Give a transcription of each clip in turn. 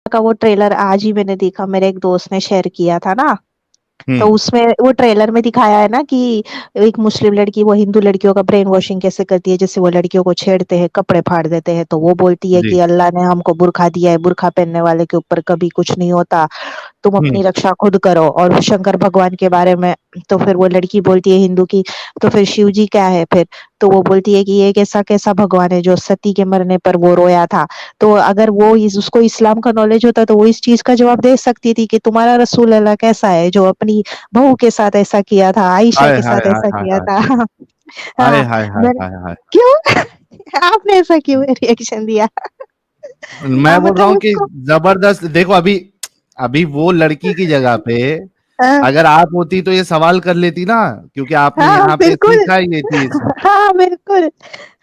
का वो ट्रेलर आज ही मैंने देखा, मेरे एक दोस्त ने शेयर किया था ना। तो हम्म। उसमें वो ट्रेलर में दिखाया है ना कि एक मुस्लिम लड़की वो हिंदू लड़कियों का ब्रेन वॉशिंग कैसे करती है, जैसे वो लड़कियों को छेड़ते हैं, कपड़े फाड़ देते हैं, तो वो बोलती है कि जी। अल्लाह ने हमको बुर्खा दिया है, बुर्खा पहनने वाले के ऊपर कभी कुछ नहीं होता, तुम हम्म। अपनी रक्षा खुद करो। और वो शंकर भगवान के बारे में, तो फिर वो लड़की बोलती है हिंदू की, तो फिर शिव जी क्या है फिर? तो वो बोलती है कि ये कैसा कैसा भगवान है जो सती के मरने पर वो रोया था। तो अगर वो उसको इस्लाम का नॉलेज होता तो वो इस चीज का जवाब दे सकती थी कि तुम्हारा रसूल अल्लाह कैसा है जो अपनी बहू के साथ ऐसा किया था, आयशा हाय के हाय साथ हाय ऐसा हाय किया हाय। था। हाय हाँ। हाय हाय मैंने हाय हाय। क्यों आपने ऐसा क्यों रिएक्शन दिया? मैं हाँ बोल रहा मतलब हूँ कि उसको। जबरदस्त। देखो अभी, अभी वो लड़की की जगह पे हाँ। अगर आप होती तो ये सवाल कर लेती ना, क्योंकि आपने हाँ यहाँ पे बिल्कुल। सीखा ये चीज। हाँ बिल्कुल।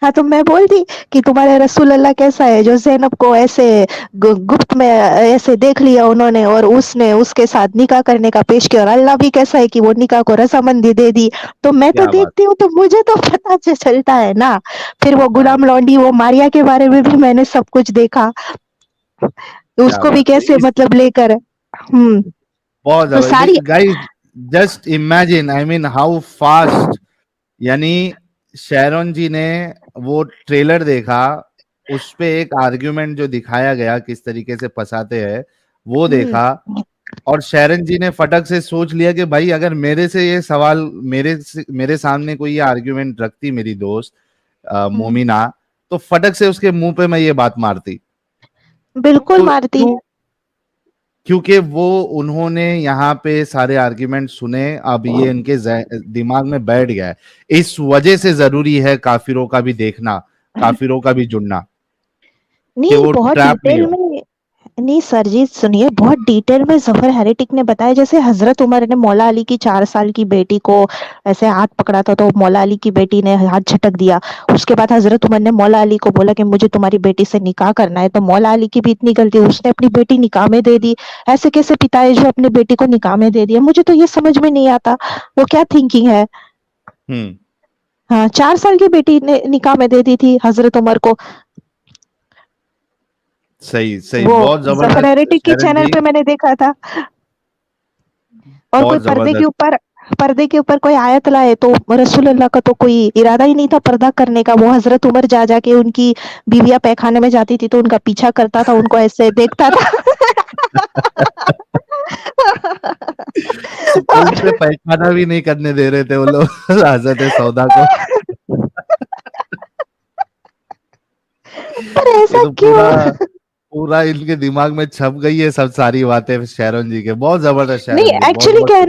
हाँ तो मैं बोलती कि तुम्हारे रसूल अल्लाह कैसा है जो ज़ैनब को ऐसे गुप्त में ऐसे देख लिया उन्होंने और उसने उसके साथ निकाह करने का पेश किया, और अल्लाह भी कैसा है कि वो निकाह को रजामंदी दे दी। तो मैं तो क्या बात। देखती हूँ तो मुझे तो पता चलता है ना। फिर वो क्या गुलाम लौंडी वो मारिया के बारे में भी मैंने सब कुछ देखा, तो क्या उसको भी बात है कैसे इस। मतलब लेकर। हम्म। बहुत तो जबरदस्त सारी। Guys. Just imagine, I mean how fast. यानी शेरॉन जी ने वो ट्रेलर देखा, उस पे एक आर्ग्यूमेंट जो दिखाया गया किस तरीके से फंसाते हैं वो हम्म। देखा, और शेरन जी ने फटक से सोच लिया कि भाई अगर मेरे से ये सवाल, मेरे सामने कोई ये आर्ग्यूमेंट रखती मेरी दोस्त हम्म। मोमिना, तो फटक से उसके मुंह पे मैं ये बात मारती। बिल्कुल तो मारती। क्यों? क्योंकि वो उन्होंने यहाँ पे सारे आर्ग्यूमेंट सुने, अब ये इनके दिमाग में बैठ गया है। इस वजह से जरूरी है काफिरों का भी देखना, काफिरों का भी जुड़ना, कि नहीं वो बहुत ट्रैप नहीं डिटेल हो। में। नहीं सरजीत सुनिए, बहुत डिटेल में जफर हेरेटिक ने बताया, जैसे हजरत उमर ने मौला अली की 4 साल की बेटी को ऐसे हाथ पकड़ा था तो मौला अली की बेटी ने हाथ झटक दिया। उसके बाद हजरत उमर ने मौला अली को बोला कि मुझे तुम्हारी बेटी से निकाह करना है, तो मौला अली की भी इतनी गलती, उसने अपनी बेटी निकाह में दे दी। ऐसे कैसे पिता है जो अपनी बेटी को निकाह में दे दिया? मुझे तो ये समझ में नहीं आता वो क्या थिंकिंग है। हम्म। हाँ 4 साल की बेटी ने निकाह में दे दी थी हजरत उमर को। सही सही, वो बहुत जफर जबरदस्त हेरेटिक के शरण चैनल जी। पे मैंने देखा था। और कोई बहुत जबरदस्त। पर्दे के ऊपर कोई आयत लाए तो रसूल अल्लाह का तो कोई इरादा ही नहीं था पर्दा करने का, वो हजरत उमर जा जाके उनकी बीवियां पैखाने में जाती थी तो उनका पीछा करता था, उनको ऐसे देखता था। सुकून से और पैखाना भी नहीं करने दे रहे थे वो लोग हजरत सौदा को। पर ये ऐसा तो क्यों? पूरा पूरा इनके दिमाग में छप गई है सब सारी बातें शैरन जी के। बहुत जबरदस्त नहीं शैरन जी, बहुत एक्चुअली क्या मस्त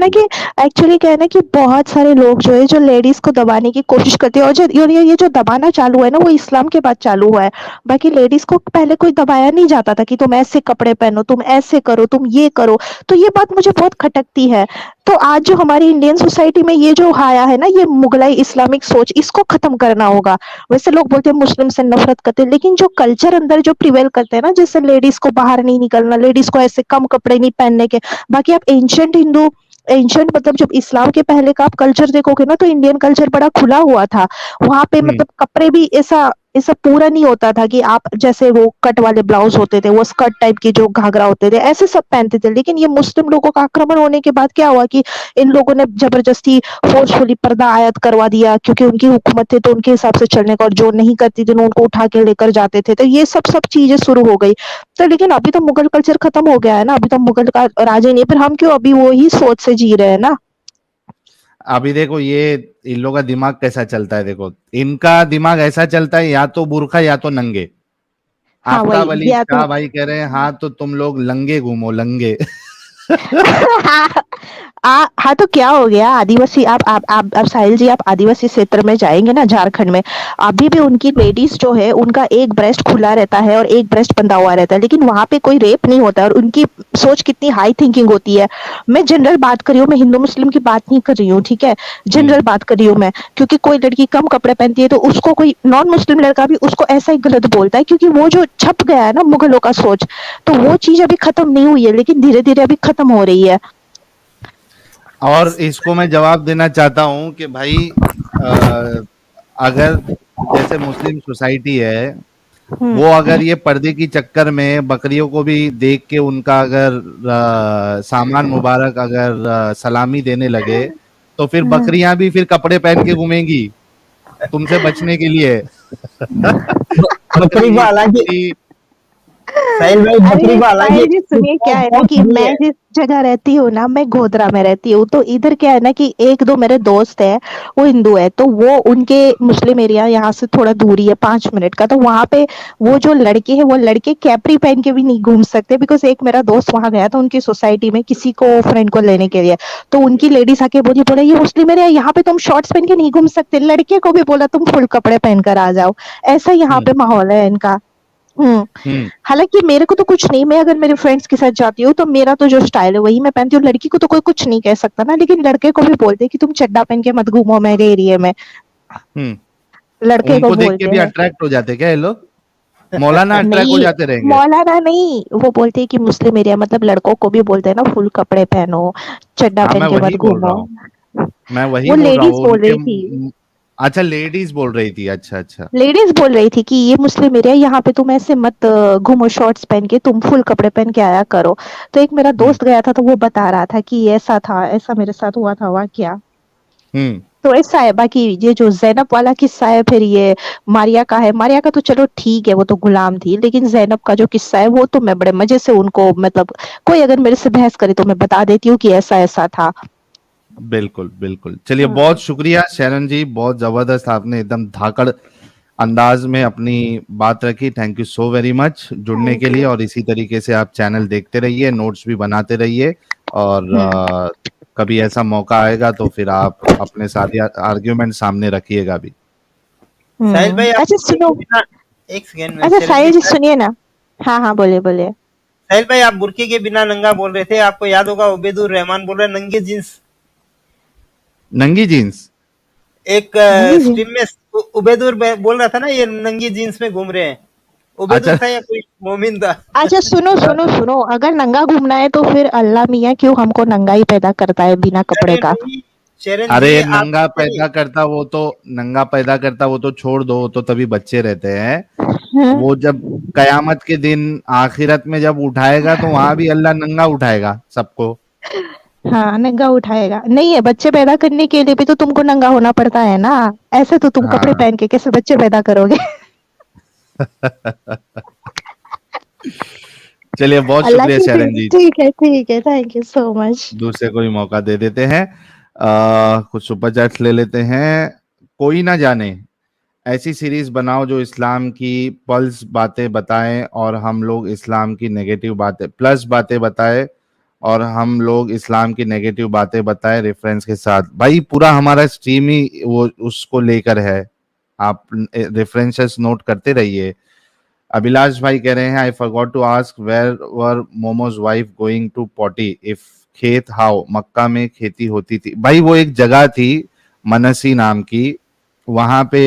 है ना चीज कि है। बहुत सारे लोग जो है जो लेडीज को दबाने की कोशिश करते हैं, और जो ये जो दबाना चालू है ना वो इस्लाम के बाद चालू हुआ है। बाकी लेडीज को पहले कोई दबाया नहीं जाता था कि तुम ऐसे कपड़े पहनो, तुम ऐसे करो, तुम ये करो। तो ये बात मुझे बहुत खटकती है। तो आज जो हमारी इंडियन सोसाइटी में ये जो आया है ना, ये मुगलाई इस्लामिक सोच, इसको खत्म करना होगा। वैसे लोग बोलते हैं मुस्लिम से नफरत करते हैं, लेकिन जो कल्चर अंदर जो प्रिवेल करते हैं ना, जैसे लेडीज को बाहर नहीं निकलना, लेडीज को ऐसे कम कपड़े नहीं पहनने के। बाकी आप एंशियंट हिंदू, एंशियंट मतलब जब इस्लाम के पहले का आप कल्चर देखोगे ना तो इंडियन कल्चर बड़ा खुला हुआ था। वहां पे हम्म। मतलब कपड़े भी ऐसा ऐसा पूरा नहीं होता था कि आप जैसे वो कट वाले ब्लाउज होते थे, वो स्कर्ट टाइप की जो घाघरा होते थे, ऐसे सब पहनते थे। लेकिन ये मुस्लिम लोगों का आक्रमण होने के बाद क्या हुआ कि इन लोगों ने जबरदस्ती फोर्सफुली पर्दा आयत करवा दिया, क्योंकि उनकी हुकूमत थी तो उनके हिसाब से चलने का, और जो नहीं करती थी उनको उठा के लेकर जाते थे। तो ये सब सब चीजें शुरू हो गई। तो लेकिन अभी तो मुगल कल्चर खत्म हो गया है ना, अभी तो मुगल का राज ही नहीं है, फिर हम क्यों अभी वो ही सोच से जी रहे हैं ना। अभी देखो ये इन लोगों का दिमाग कैसा चलता है, देखो इनका दिमाग ऐसा चलता है, या तो बुरखा या तो नंगे। हाँ आफ्ताब वही अली या तो। शाह भाई कह रहे हैं हाँ तो तुम लोग लंगे घूमो, लंगे। हाँ तो क्या हो गया, आदिवासी आप साहिल जी, आप आदिवासी क्षेत्र में जाएंगे ना झारखंड में, अभी भी उनकी लेडीज जो है उनका एक ब्रेस्ट खुला रहता है और एक ब्रेस्ट बंधा हुआ रहता है, लेकिन वहां पे कोई रेप नहीं होता है, और उनकी सोच कितनी हाई थिंकिंग होती है। मैं जनरल बात कर रही हूँ, मैं हिंदू मुस्लिम की बात नहीं कर रही हूँ, ठीक है। जनरल हम्म। बात कर रही हूँ मैं, क्योंकि कोई लड़की कम कपड़े पहनती है तो उसको कोई नॉन मुस्लिम लड़का भी उसको ऐसा ही गलत बोलता है, क्योंकि वो जो छप गया है ना मुगलों का सोच। तो वो चीज अभी खत्म नहीं हुई है, लेकिन धीरे धीरे अभी खत्म हो रही है। और इसको मैं जवाब देना चाहता हूं कि भाई अ, अगर जैसे मुस्लिम सोसाइटी है, वो अगर ये पर्दे की चक्कर में बकरियों को भी देख के उनका अगर सामान मुबारक अगर सलामी देने लगे तो फिर बकरियां भी फिर कपड़े पहन के घूमेंगी तुमसे बचने के लिए। बकरी को बकरी हालांकि बकरी साहिल भाई, बकरी अरे को हालांकि साहिल जी सुनिए, क्या बहुत है ना बहुत कि बड़ी मैं है। जिस जगह रहती हूँ ना, मैं गोधरा में रहती हूँ, तो इधर क्या है ना कि एक दो मेरे दोस्त हैं, वो हिंदू है, तो वो उनके मुस्लिम एरिया यहाँ से थोड़ा दूरी है 5 मिनट का, तो वहां पे वो जो लड़के हैं वो लड़के कैपरी पहन के भी नहीं घूम सकते, बिकॉज एक मेरा दोस्त वहां गया था उनकी सोसाइटी में किसी को फ्रेंड को लेने के लिए, तो उनकी लेडीज आके बोली, बोले ये मुस्लिम एरिया, यहाँ पे तुम शॉर्ट्स पहन के नहीं घूम सकते, लड़के को भी बोला तुम फुल कपड़े पहनकर आ जाओ। ऐसा यहाँ हम्म पे माहौल है इनका। हम्म। हम्म हालांकि मेरे को तो कुछ नहीं, मैं अगर मेरे फ्रेंड्स के साथ जाती हूँ तो मेरा तो जो स्टाइल है वही मैं पहनती हूँ, लड़की को तो कोई कुछ नहीं कह सकता ना, लेकिन लड़के को भी बोलते हैं कि तुम चड्डा पहन के मत घूमो मेरे एरिया में, लड़के को उनको देख के बोलते भी हैं। अट्रैक्ट हो जाते क्या ये लोग? मौलाना अट्रैक्ट हो नहीं, जाते रहेंगे। मौलाना नहीं, वो बोलते हैं कि मुस्लिम एरिया मतलब लड़कों को भी बोलते हैं ना फुल कपड़े पहनो, चड्डा हाँ पहन मैं के मत वही बोल रहा घूमो। हूँ, मैं वही वो बोल रहा लेडीज हूँ बोल उनके रही थी, अच्छा लेडीज बोल रही थी, अच्छा अच्छा। लेडीज बोल रही थी कि ये मुस्लिम एरिया, यहाँ पे तुम ऐसे मत घूमो शॉर्ट्स पहन के, तुम फुल कपड़े पहन के आया करो। तो एक मेरा हम्म दोस्त गया था तो वो बता रहा था कि ऐसा था, ऐसा मेरे साथ हुआ था वाकया। हम्म तो ऐसा है। बाकी ये जो जैनब वाला किस्सा है, फिर ये मारिया का है, मारिया का तो चलो ठीक है, वो तो गुलाम थी, लेकिन जैनब का जो किस्सा है वो तो मैं बड़े मजे से उनको, मतलब कोई अगर मेरे से बहस करे तो मैं बता देती हूँ कि ऐसा ऐसा था। बिल्कुल बिल्कुल। चलिए हम्म। बहुत शुक्रिया शरण जी, बहुत जबरदस्त आपने एकदम धाकड़ अंदाज में अपनी बात रखी। Thank you so very much जुड़ने के थैंक लिए, यू। और इसी तरीके से आप चैनल देखते रहिए, नोट्स भी बनाते रहिए, और हम्म। कभी ऐसा मौका आएगा तो फिर आप अपने सारे आर्ग्यूमेंट सामने रखिएगा भी। साहिल भाई, आप अच्छा बुरके सुनो, के बिना, एक सेकेंड में अच्छा शरण जी, साहिल जी सुनिए ना। हाँ हाँ, बोलिए बोलिए। साहिल भाई आप बुरके के बिना नंगा बोल रहे थे, आपको याद होगा उबैदुर रहमान बोल रहे नंगे जींस। नंगी जीन्स? एक नंगी जी। स्ट्रीम में उबैदुर बोल रहा था ना ये नंगी जींस में घूम रहे हैं। अच्छा। उबैदुर था या कोई मोमिन था? अच्छा सुनो सुनो सुनो, अगर नंगा घूमना है तो फिर अल्लाह मियाँ क्यों हमको नंगा ही पैदा करता है बिना कपड़े अरे का। नहीं शरण अरे जी, आप नंगा नहीं। पैदा करता वो तो, नंगा पैदा करता वो तो छोड़ दो, वो तो तभी बच्चे रहते हैं। हाँ। वो जब कयामत के दिन आखिरत में जब उठाएगा तो वहां भी अल्लाह नंगा उठाएगा सबको। हाँ, नंगा उठाएगा, नहीं है बच्चे पैदा करने के लिए भी तो तुमको नंगा होना पड़ता है ना, ऐसे तो तुम कपड़े हाँ। पहन के कैसे बच्चे पैदा करोगे। चलिए बहुत अल्लाह शुक्रिया की शरण देन। जी। ठीक है, थैंक यू सो मच। दूसरे को भी मौका दे देते हैं, कुछ सुपर चैट्स ले लेते हैं। कोई ना जाने, ऐसी सीरीज बनाओ जो इस्लाम की पल्स बातें बताएं और हम लोग इस्लाम की नेगेटिव बातें प्लस बातें बताएं, और हम लोग इस्लाम की नेगेटिव बातें बताएं रेफरेंस के साथ। भाई पूरा हमारा स्ट्रीम ही वो उसको लेकर है, आप रेफरेंसेस नोट करते रहिए। अभिलाष भाई कह रहे हैं I forgot to ask where were momos wife going to potty if खेत हाउ, मक्का में खेती होती थी। भाई वो एक जगह थी मनसी नाम की, वहां पे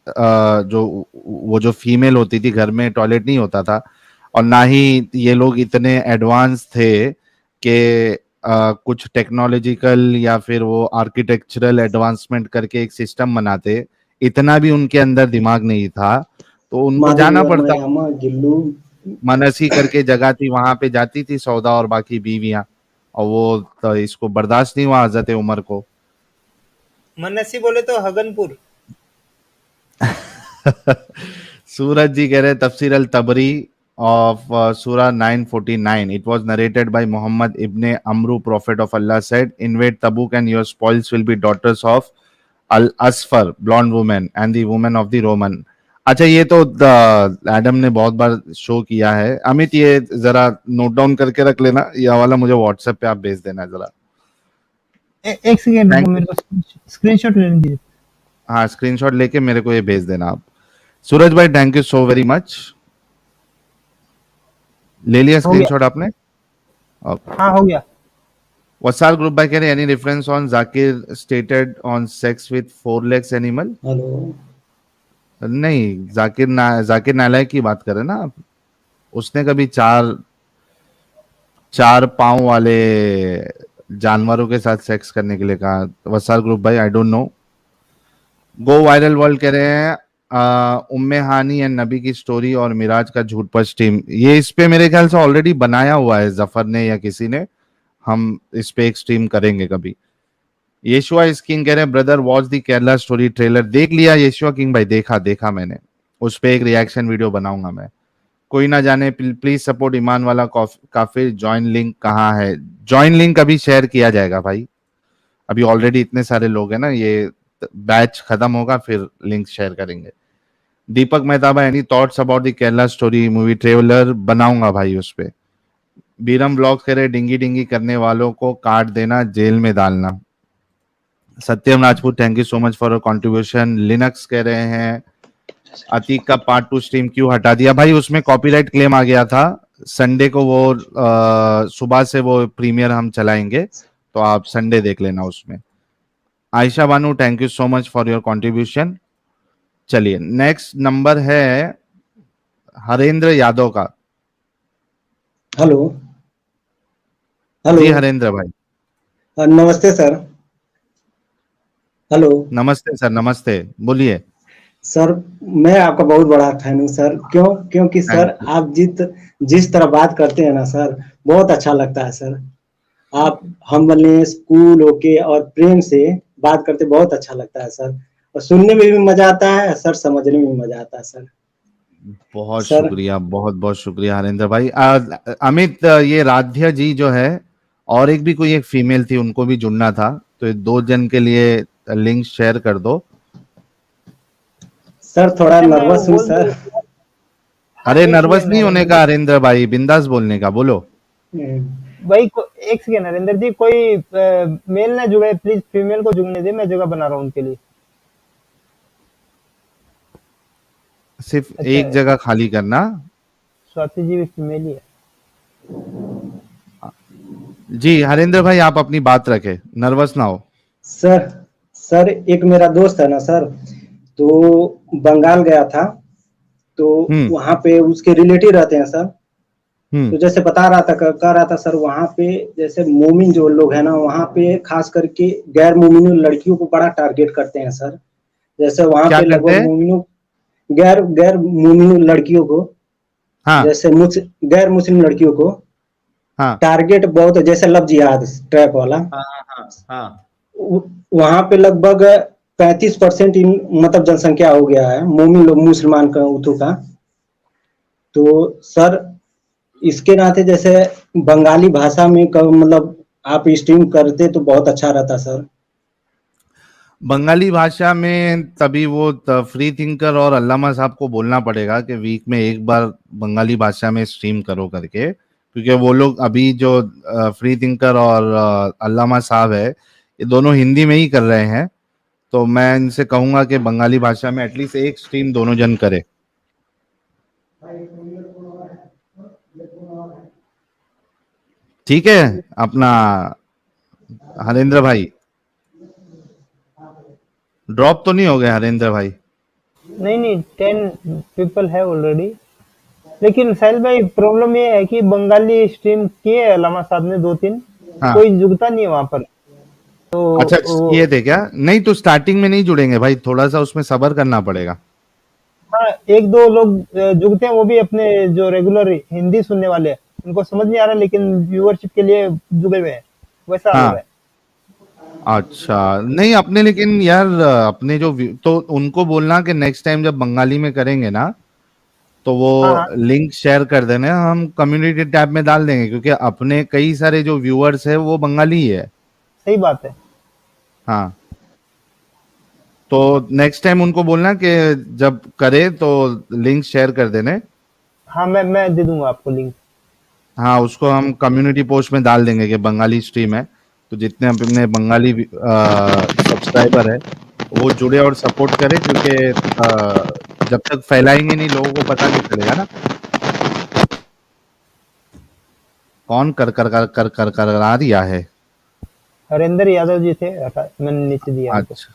जो वो जो फीमेल होती थी घर में टॉयलेट नहीं होता था, और ना ही ये लोग इतने एडवांस थे कि कुछ टेक्नोलॉजिकल या फिर वो आर्किटेक्चरल एडवांसमेंट करके एक सिस्टम बनाते, इतना भी उनके अंदर दिमाग नहीं था, तो उनको माधवी जाना वर्मा पड़ता। यामा गिल्लू। मनसी करके जगह थी, वहां पे जाती थी सौदा और बाकी बीवियां, और वो तो इसको बर्दाश्त नहीं हुआ हजरत उमर को। मनसी बोले तो हगनपुर। सूरज जी कह रहे तफसीर अल तबरी of Surah 949. It was narrated by Muhammad ibn Amru, Prophet of Allah, said, invade Tabuk and your spoils will be daughters of Al Asfar, blonde woman, and the woman of the Roman. अच्छा ये तो Adam ने बहुत बार show किया है। अमित ये जरा note down करके रख लेना, ये वाला मुझे व्हाट्सएप पे आप भेज देना जरा। एक सेकेंड रुको, थैंक यू। मेरे को स्क्रीनशॉट ले लीजिए। हाँ स्क्रीनशॉट लेके मेरे को ये भेज देना आप। सूरज भाई thank you so very much. ले लिया हो गया, स्क्रीनशॉट आपने? ओके। हाँ हो गया। वसाल ग्रुप बाय कह रहे any reference on Zakir stated on sex with 4 legs animal? Hello. नहीं, जाकिर नालायक की बात कर रहे हैं ना आप? उसने कभी चार चार पांव वाले जानवरों के साथ सेक्स करने के लिए कहा। वसाल ग्रुप भाई I don't know. Go viral world कह रहे हैं उम्मे हानी एंड नबी की स्टोरी और मिराज का झूठ पर स्ट्रीम, ये इस पे मेरे ख्याल से ऑलरेडी बनाया हुआ है जफर ने या किसी ने, हम इस पे एक स्ट्रीम करेंगे कभी। येशुआ इस किंग कह रहे हैं brother watch the Kerala story trailer, देख लिया येशुआ किंग भाई? देखा मैंने, उस पे एक रिएक्शन वीडियो बनाऊंगा मैं। कोई ना जाने प्लीज सपोर्ट ईमान वाला काफिर, ज्वाइन लिंक कहाँ है? ज्वाइन लिंक अभी शेयर किया जाएगा भाई, अभी ऑलरेडी इतने सारे लोग हैं ना, ये बैच खत्म होगा फिर लिंक शेयर करेंगे। Deepak Mehtaba any thoughts about the Kerala story movie trailer? बनाऊंगा भाई उस पे। बीरम ब्लॉग्स कह रहे डिंगी डिंगी करने वालों को काट देना, जेल में डालना। Satyam Rajput thank you so much for your contribution. Linux कह रहे हैं अतीक का पार्ट 2 स्ट्रीम क्यों हटा दिया? भाई उसमें कॉपीराइट क्लेम आ गया था, संडे को वो सुबह से वो प्रीमियर हम चलाएंगे, तो आप संडे देख लेना उसमें। Ayesha Banu thank you so much for your contribution. चलिए नेक्स्ट नंबर है हरेंद्र यादव का। Hello hello. जी हरेंद्र भाई। नमस्ते सर। हेलो नमस्ते सर, नमस्ते, बोलिए। सर, मैं आपका बहुत बड़ा फैन हूँ सर। क्योंकि सर Thank you. आप जिस तरह बात करते हैं ना सर, बहुत अच्छा लगता है सर। आप हम्बलनेस, कूल होके और प्रेम से बात करते बहुत अच्छा लगता है सर, और सुनने में भी मजा आता है सर, समझने में भी मजा आता है सर। बहुत सर शुक्रिया, बहुत बहुत शुक्रिया हरेंद्र भाई। अमित, ये राध्या जी जो है और एक भी कोई एक फीमेल थी, उनको भी जुड़ना था, तो ये 2 जन के लिए लिंक शेयर कर दो। सर थोड़ा नर्वस हूँ सर। अरे नर्वस नहीं होने का हरेंद्र भाई, बिंदास बोलने का, बोलो। भाई एक सेकेंड नरेंद्र जी, कोई मेल ना जुड़े प्लीज, फीमेल को जुड़ने दे, मैं जगह बना रहा हूँ उनके लिए। सिर्फ अच्छा, एक जगह खाली करना। स्वाति जी भी फीमेल ही है। जी हरेंद्र भाई आप अपनी बात रखें, नर्वस ना हो। सर एक मेरा दोस्त है ना सर, तो बंगाल गया था, तो वहां पे उसके रिलेटिव रहते हैं सर। तो जैसे बता रहा था, कह रहा था सर, वहां पे जैसे मोमिन जो लोग हैं ना, वहां पे खास करके गैर मोमिन लड़कियों को बड़ा टारगेट करते हैं सर। जैसे वहां पे लगभग मोमिनों गैर मोमिन लड़कियों को, जैसे गैर मुस्लिम लड़कियों को टारगेट बहुत, जैसे लव जिहाद ट्रैप वाला। वहां पे लगभग 35% मतलब जनसंख्या हो गया है मोमिन लोग, मुसलमान का, उर्दू का। तो सर इसके नाते जैसे बंगाली भाषा में मतलब आप स्ट्रीम करते तो बहुत अच्छा रहता सर। बंगाली भाषा में तभी वो फ्री थिंकर और अल्लामा साहब को बोलना पड़ेगा कि वीक में एक बार बंगाली भाषा में स्ट्रीम करो करके, क्योंकि वो लोग अभी जो फ्री थिंकर और अल्लामा साहब है, ये दोनों हिंदी में ही कर रहे हैं। तो मैं इनसे कहूंगा कि बंगाली भाषा में एटलीस्ट एक स्ट्रीम दोनों जन करे। ठीक है अपना हरेंद्र भाई? ड्रॉप तो नहीं हो गए हरेंद्र भाई? नहीं 10 पीपल है ऑलरेडी, लेकिन साहिल भाई प्रॉब्लम ये है कि बंगाली स्ट्रीम किए अलामा साहब ने 2-3, कोई जुड़ता नहीं है वहां पर। तो अच्छा किए थे क्या? नहीं तो स्टार्टिंग में नहीं जुड़ेंगे भाई, थोड़ा सा उसमें सब्र करना पड़ेगा। हाँ 1-2 लोग जुड़ते हैं, वो भी अपने जो रेगुलर हिंदी सुनने वाले हैं, उनको समझ नहीं आ रहा, लेकिन व्यूअरशिप के लिए जुड़े हुए हैं, वैसा हो रहा है। अच्छा नहीं अपने, लेकिन यार अपने जो तो उनको बोलना कि नेक्स्ट टाइम जब बंगाली में करेंगे ना, तो वो लिंक शेयर कर देना, हम कम्युनिटी टैब में डाल देंगे, क्योंकि अपने कई सारे जो व्यूअर्स है वो बंगाली ही है। सही बात है। हाँ तो नेक्स्ट टाइम उनको बोलना कि जब करे तो लिंक शेयर कर देने। हाँ मैं दे दूंगा आपको लिंक। हाँ उसको हम कम्युनिटी पोस्ट में डाल देंगे कि बंगाली स्ट्रीम है, तो जितने अपने बंगाली सब्सक्राइबर है वो जुड़े और सपोर्ट करें, क्योंकि जब तक फैलाएंगे नहीं लोगों को पता नहीं चलेगा ना कौन कर कर कर कर कर कर आ दिया है। हरेंद्र यादव जी थे, मैंने नीचे दिया। अच्छा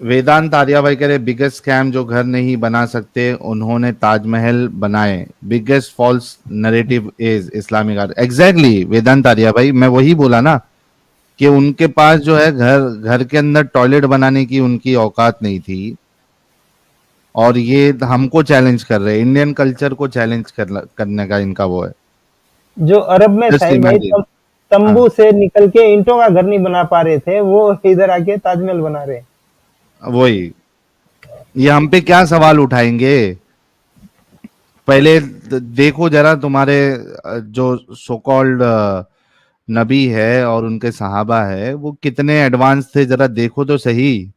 वेदांत आर्या भाई कह रहे बिगेस्ट स्कैम जो घर नहीं बना सकते उन्होंने ताजमहल बनाए, biggest false narrative is Islamic art. Exactly Vedant Arya भाई, मैं वही बोला ना कि उनके पास जो है घर के अंदर टॉयलेट बनाने की उनकी औकात नहीं थी, और ये हमको चैलेंज कर रहे हैं, इंडियन कल्चर को चैलेंज करने का इनका वो है। जो अरब में Just साहिल भाई imagine। तंबू हाँ, से निकल के ईंटों का घर नहीं बना पा रहे थे, वो इधर आके ताजमहल बना रहे हैं। वही, ये हम पे क्या सवाल उठाएंगे? पहले देखो जरा, तुम्हारे जो सो कॉल्ड नबी है और उनके सहाबा है वो कितने एडवांस थे, जरा देखो तो सही।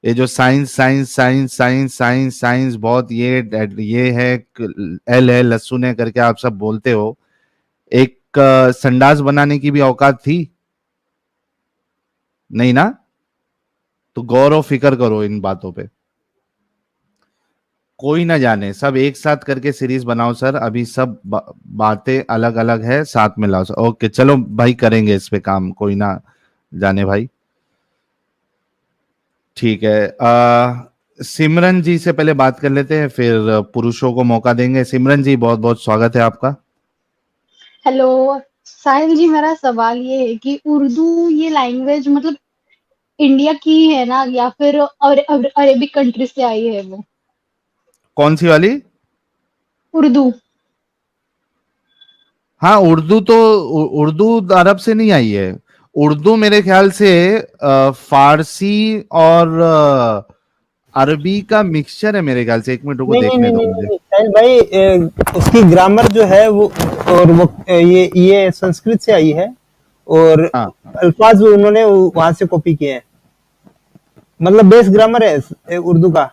ये जो science science science science science science बहुत ये है, एल है लहसुन है करके आप सब बोलते हो, एक संडास बनाने की भी औकात थी नहीं ना? तो गौर और फिक्र करो इन बातों पे। कोई ना जाने, सब एक साथ करके सीरीज बनाओ सर, अभी सब बातें अलग अलग है, साथ में लाओ सर। ओके चलो भाई, करेंगे इस पे काम, कोई ना जाने भाई। ठीक है, सिमरन जी से पहले बात कर लेते हैं, फिर पुरुषों को मौका देंगे। सिमरन जी बहुत बहुत स्वागत है आपका। हेलो साहिल जी, मेरा सवाल ये है कि उर्दू ये लैंग्वेज मतलब इंडिया की है ना, या फिर अरेबिक कंट्री से आई है वो? कौन सी वाली? उर्दू। हाँ, उर्दू तो उर्दू अरब से नहीं आई है। उर्दू मेरे ख्याल से फारसी और अरबी का मिक्सचर है मेरे ख्याल से। एक मिनट रुको, नहीं देखने नहीं दो नहीं मुझे। नहीं साहिल भाई, उसकी ग्रामर जो है वो, और वो ये संस्कृत से आई है, और हाँ, अल्फाज उन्होंने वहां से कॉपी किए हैं। मतलब बेस ग्रामर है उर्दू का।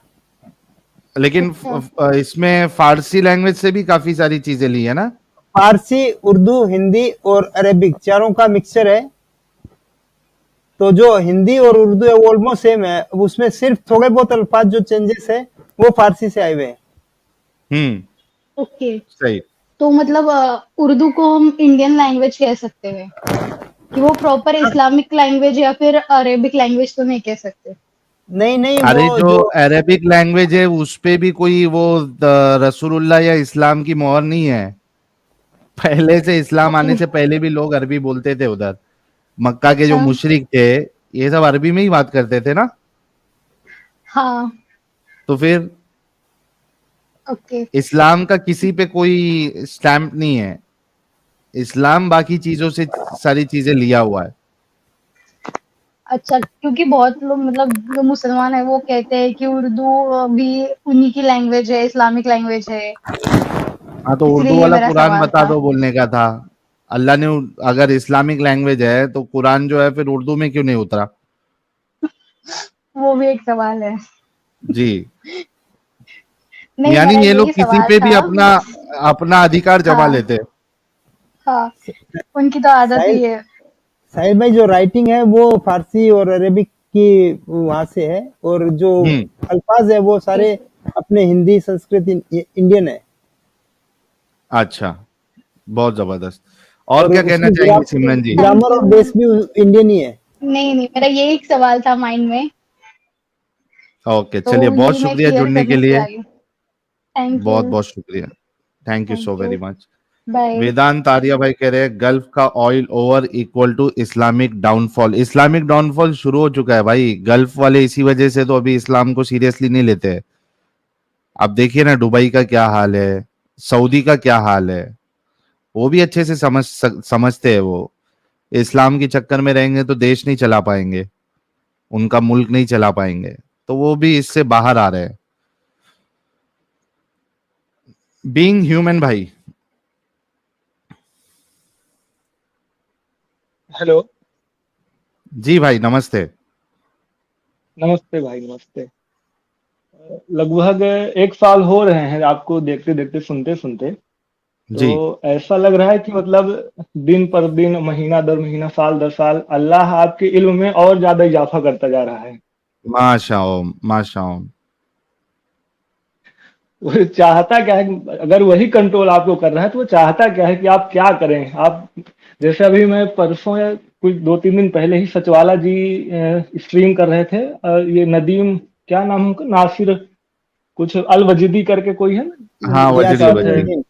लेकिन अच्छा। इसमें फारसी लैंग्वेज से भी काफी सारी चीजें ली है ना? फारसी, उर्दू, हिंदी और अरेबिक चारों का मिक्सचर है। तो जो हिंदी और उर्दू है वो ऑलमोस्ट सेम है, उसमें सिर्फ थोड़े बहुत अल्फाज जो चेंजेस है वो फारसी से आए हुए हैं। ओके, सही। तो मतलब उर्दू को हम इंडियन लैंग्वेज कह सकते हैं कि वो प्रॉपर इस्लामिक लैंग्वेज या फिर अरेबिक लैंग्वेज तो नहीं कह सकते? नहीं नहीं, अरे वो जो जो अरेबिक लैंग्वेज है उस पे भी कोई वो रसूलुल्लाह या इस्लाम की मोहर नहीं है। पहले से, इस्लाम आने से पहले भी लोग अरबी बोलते थे उधर। मक्का के जो अच्छा। मुशरिक थे ये सब अरबी में ही बात करते थे ना। हाँ। तो फिर ओके। इस्लाम का किसी पे कोई स्टैंप नहीं है। इस्लाम बाकी चीजों से सारी चीजें लिया हुआ है। अच्छा, क्योंकि बहुत लोग मतलब जो मुसलमान है वो कहते हैं कि उर्दू भी उन्हीं की लैंग्वेज है, इस्लामिक लैंग्वेज है, हाँ, तो इसलिए उर्दू ये वाला मेरा कुरान सवाल बता था। दो बोलने का था। अल्लाह ने, अगर इस्लामिक लैंग्वेज है तो कुरान जो है फिर उर्दू में क्यों नहीं उतरा? वो भी एक सवाल है। जी। नहीं, यानी मेरा ये लोग यही किसी सवाल पे भी था। अपना अपना अधिकार जमा हाँ। लेते हैं। हाँ, उनकी तो आदत साहिल ही है। साहिल भाई, जो राइटिंग है वो फारसी और अरेबिक की वहां से है, और जो अल्फाज है वो सारे अपने हिंदी, संस्कृत, इंडियन है। अच्छा, बहुत जबरदस्त। और क्या कहना उसकी चाहेंगे सिमरन जी? थैंक ग्रामर और यू। बेस भी इंडियन ही है। नहीं नहीं, मेरा यही एक सवाल था माइंड में, ओके, तो चलिए, बहुत यही मैं शुक्रिया क्लियर जुड़ने के करने के लिए लिए। आई हूँ। थैंक बहुत यू। बहुत शुक्रिया। Thank you so thank you. Very much. Bye. Vedant Arya भाई कह रहे हैं गल्फ का oil over equal to Islamic downfall. Islamic downfall शुरू हो चुका है भाई। गल्फ वाले इसी वजह से तो अभी इस्लाम को सीरियसली नहीं लेते हैं। अब देखिए ना दुबई का क्या हाल है, सऊदी का क्या हाल है। वो भी अच्छे से समझते हैं। वो इस्लाम के चक्कर में रहेंगे तो देश नहीं चला पाएंगे, उनका मुल्क नहीं चला पाएंगे, तो वो भी इससे बाहर आ रहे हैं। बीइंग ह्यूमन भाई। हेलो। जी भाई, नमस्ते। नमस्ते भाई, नमस्ते। लगभग 1 साल हो रहे हैं आपको देखते देखते, सुनते सुनते। जी। तो ऐसा लग रहा है कि मतलब दिन पर दिन, महीना दर महीना, साल दर साल अल्लाह आपके इल्म में और ज्यादा इजाफा करता जा रहा है। माशाओ माशाओ। वो चाहता क्या है अगर वही कंट्रोल आपको कर रहा है तो वो चाहता क्या है कि आप क्या करें। आप जैसे अभी मैं परसों या कुछ 2-3 दिन पहले ही सचवाला जी स्ट्रीम कर रहे थे। ये नदीम, क्या नाम है उनका, नासिर कुछ अल वजीदी करके कोई है ना, हाँ, एक वजदी साथ है। वजदी।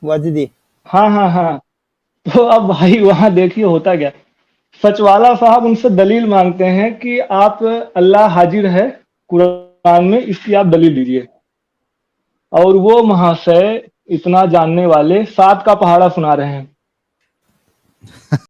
वाजिदी। हाँ हाँ हाँ। तो अब भाई वहां देखिए होता क्या, सचवाला साहब उनसे दलील मांगते हैं कि आप, अल्लाह हाजिर है कुरान कुरान में, इसकी आप दलील दीजिए। और वो महाशय इतना जानने वाले 7 का पहाड़ा सुना रहे हैं।